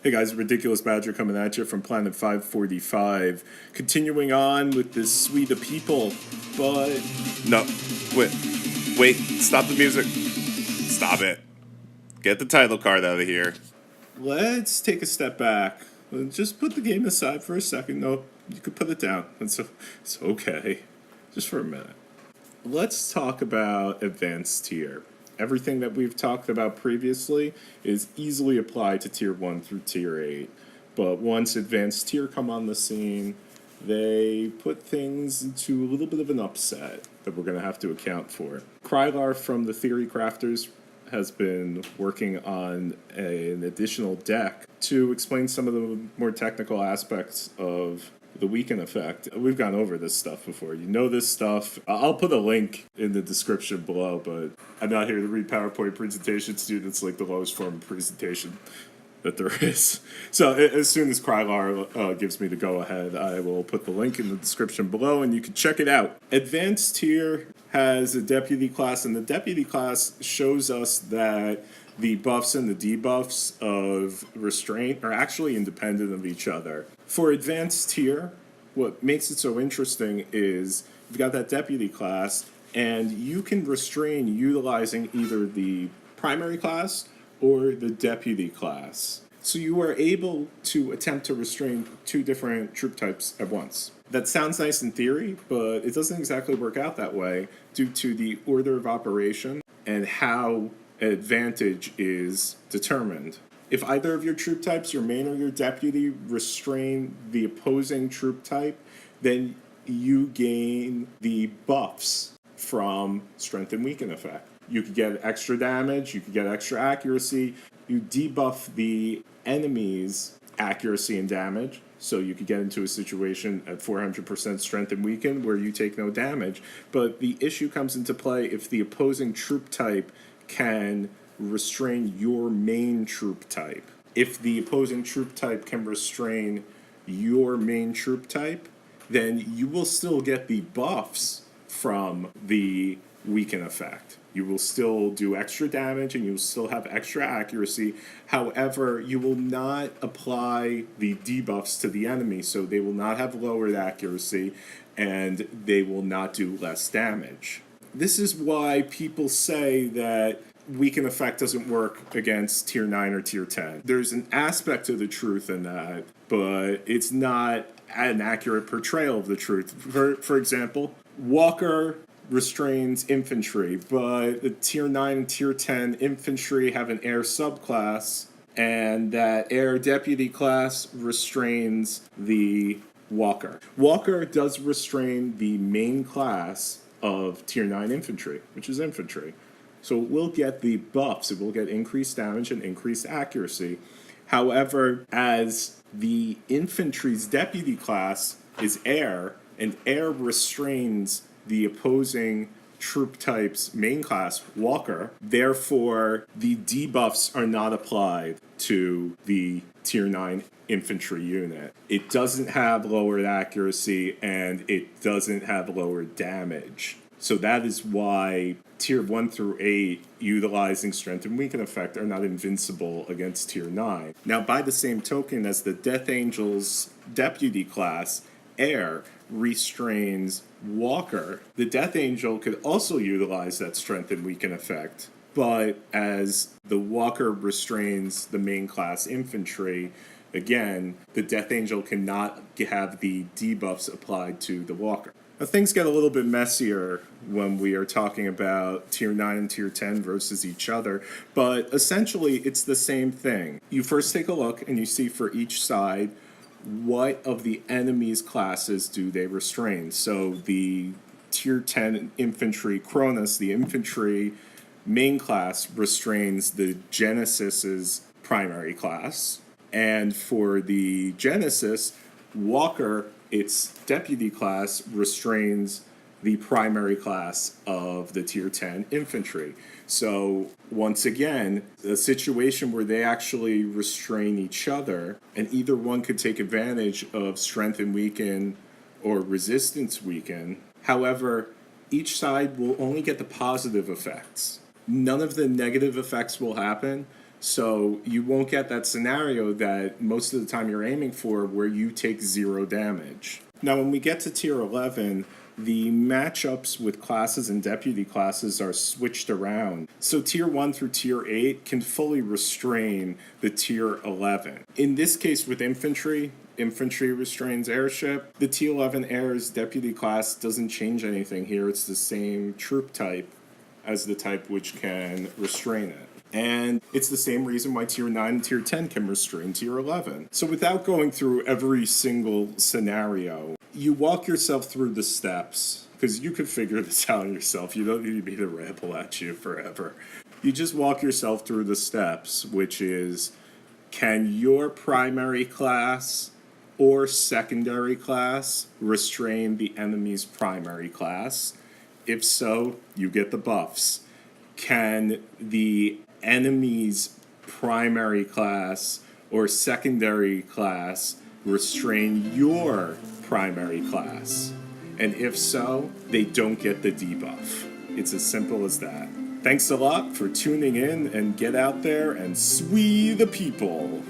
Hey guys, Ridiculous Badger coming at you from Planet 545. Continuing on with this SWE the People, but... No, wait, stop the music. Stop it. Get the title card out of here. Let's take a step back. Just put the game aside for a second. No, you could put it down. It's okay. Just for a minute. Let's talk about Advanced Tier. Everything that we've talked about previously is easily applied to Tier 1 through Tier 8. But once Advanced Tier come on the scene, they put things into a little bit of an upset that we're going to have to account for. Krylar from the Theory Crafters has been working on an additional deck to explain some of the more technical aspects of the weekend effect. We've gone over this stuff before. You know this stuff. I'll put a link in the description below, but I'm not here to read PowerPoint presentations, dude. It's like the lowest form of presentation that there is. So as soon as Krylar gives me the go-ahead, I will put the link in the description below, and you can check it out. Advanced Tier has a Deputy class, and the Deputy class shows us that the buffs and the debuffs of Restraint are actually independent of each other. For Advanced Tier, what makes it so interesting is you've got that Deputy class, and you can restrain utilizing either the primary class or the Deputy class. So you are able to attempt to restrain two different troop types at once. That sounds nice in theory, but it doesn't exactly work out that way due to the order of operation and how advantage is determined. If either of your troop types, your main or your deputy, restrain the opposing troop type, then you gain the buffs from strength and weaken effect. You could get extra damage, you could get extra accuracy, you debuff the enemy's accuracy and damage, so you could get into a situation at 400% strength and weaken where you take no damage. But the issue comes into play if the opposing troop type can restrain your main troop type. If the opposing troop type can restrain your main troop type, then you will still get the buffs from the weaken effect. You will still do extra damage and you will still have extra accuracy. However, you will not apply the debuffs to the enemy, so they will not have lowered accuracy and they will not do less damage. This is why people say that weaken effect doesn't work against Tier 9 or Tier 10. There's an aspect of the truth in that, but it's not an accurate portrayal of the truth. For example, Walker restrains infantry, but the Tier 9 and Tier 10 infantry have an air subclass, and that air deputy class restrains the Walker. Walker does restrain the main class of Tier 9 infantry, which is infantry. So it will get the buffs, it will get increased damage and increased accuracy. However, as the infantry's deputy class is air, and air restrains the opposing troop type's main class, Walker, therefore the debuffs are not applied to the Tier 9 infantry unit. It doesn't have lowered accuracy and it doesn't have lowered damage. So that is why Tier 1 through 8, utilizing strength and weaken effect, are not invincible against Tier 9. Now, by the same token, as the Death Angel's deputy class, Air, restrains Walker, the Death Angel could also utilize that strength and weaken effect. But as the Walker restrains the main class infantry, again, the Death Angel cannot have the debuffs applied to the Walker. Now, things get a little bit messier when we are talking about Tier 9 and Tier 10 versus each other, but essentially it's the same thing. You first take a look and you see for each side what of the enemy's classes do they restrain. So the Tier 10 infantry Cronus, the infantry main class, restrains the Genesis's primary class, and for the Genesis, Walker, its deputy class, restrains the primary class of the Tier 10 infantry. So once again, a situation where they actually restrain each other, and either one could take advantage of strength and weaken or resistance weaken. However, each side will only get the positive effects. None of the negative effects will happen, So you won't get that scenario that most of the time you're aiming for where you take 0 damage. Now when we get to tier 11, the matchups with classes and deputy classes are switched around. So tier 1 through tier 8 can fully restrain the tier 11. In this case with infantry, infantry restrains airship. The tier 11 air's deputy class doesn't change anything here. It's the same troop type as the type which can restrain it. And it's the same reason why tier 9 and tier 10 can restrain tier 11. So without going through every single scenario, you walk yourself through the steps, because you could figure this out yourself. You don't need me to ramble at you forever. You just walk yourself through the steps, which is, can your primary class or secondary class restrain the enemy's primary class? If so, you get the buffs. Can the enemy's primary class or secondary class restrain your primary class? And if so, they don't get the debuff. It's as simple as that. Thanks a lot for tuning in, and get out there and SWE the people.